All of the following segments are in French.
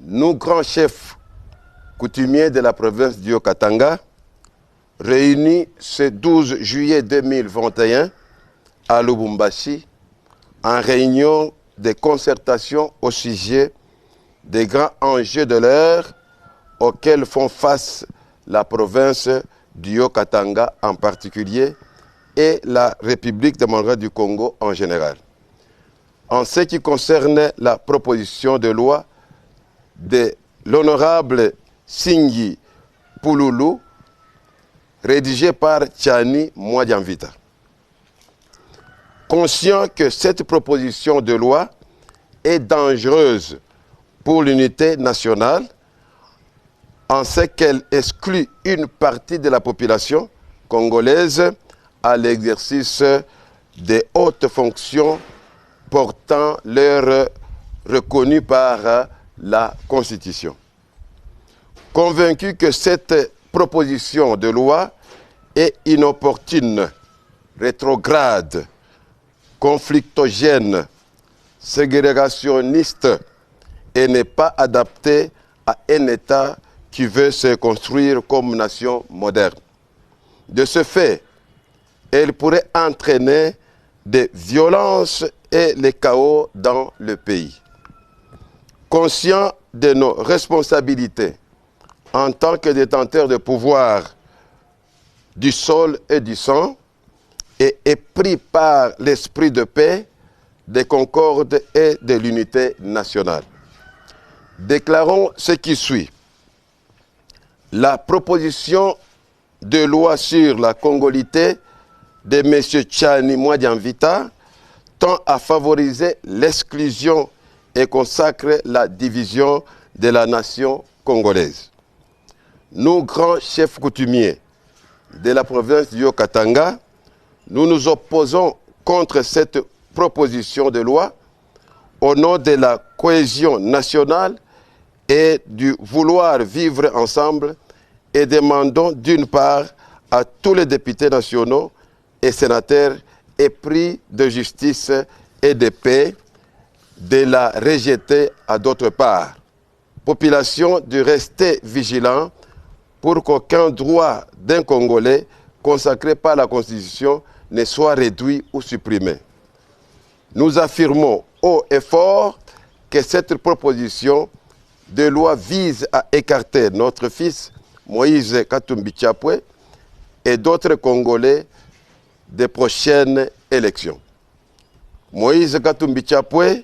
nous, grands chefs coutumiers de la province du Haut-Katanga, réunis ce 12 juillet 2021 à Lubumbashi, en réunion de concertation au sujet des grands enjeux de l'heure auxquels font face la province du Haut-Katanga en particulier et la République démocratique du Congo en général. En ce qui concerne la proposition de loi de l'honorable Singhi Pululu, rédigée par Tchani Mwadiamvita. Conscient que cette proposition de loi est dangereuse pour l'unité nationale, en ce qu'elle exclut une partie de la population congolaise à l'exercice des hautes fonctions portant leur reconnues par la Constitution. Convaincu que cette proposition de loi est inopportune, rétrograde, conflictogène, ségrégationniste et n'est pas adaptée à un État qui veut se construire comme nation moderne. De ce fait, elle pourrait entraîner des violences et les chaos dans le pays. Conscient de nos responsabilités en tant que détenteurs de pouvoir du sol et du sang, et pris par l'esprit de paix, de concorde et de l'unité nationale. Déclarons ce qui suit. La proposition de loi sur la congolité de M. Tchani Mwadiamvita tend à favoriser l'exclusion et consacre la division de la nation congolaise. Nous, grands chefs coutumiers de la province du Haut-Katanga, nous nous opposons contre cette proposition de loi au nom de la cohésion nationale et du vouloir vivre ensemble et demandons d'une part à tous les députés nationaux et sénateurs épris de justice et de paix de la rejeter à d'autre part. Population de rester vigilant pour qu'aucun droit d'un Congolais consacré par la Constitution ne soit réduit ou supprimé. Nous affirmons haut et fort que cette proposition de loi vise à écarter notre fils Moïse Katumbi Chapwe et d'autres Congolais des prochaines élections. Moïse Katumbi Chapwe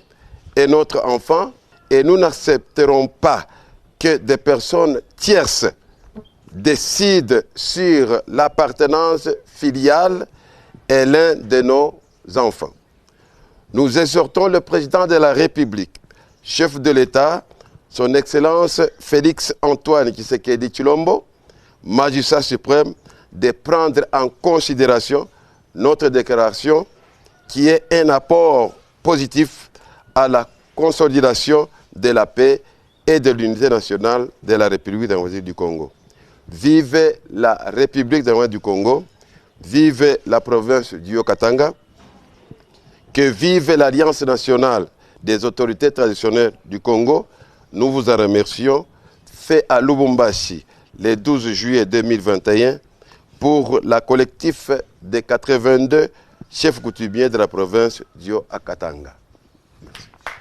est notre enfant et nous n'accepterons pas que des personnes tierces décident sur l'appartenance filiale est l'un de nos enfants. Nous exhortons le président de la République, chef de l'État, son Excellence Félix Antoine Tshisekedi Tshilombo, magistrat suprême, de prendre en considération notre déclaration qui est un apport positif à la consolidation de la paix et de l'unité nationale de la République démocratique du Congo. Vive la République démocratique du Congo. Vive la province du Haut-Katanga, que vive l'Alliance nationale des autorités traditionnelles du Congo. Nous vous en remercions. Fait à Lubumbashi le 12 juillet 2021 pour la collectif des 82 chefs coutumiers de la province du Haut-Katanga.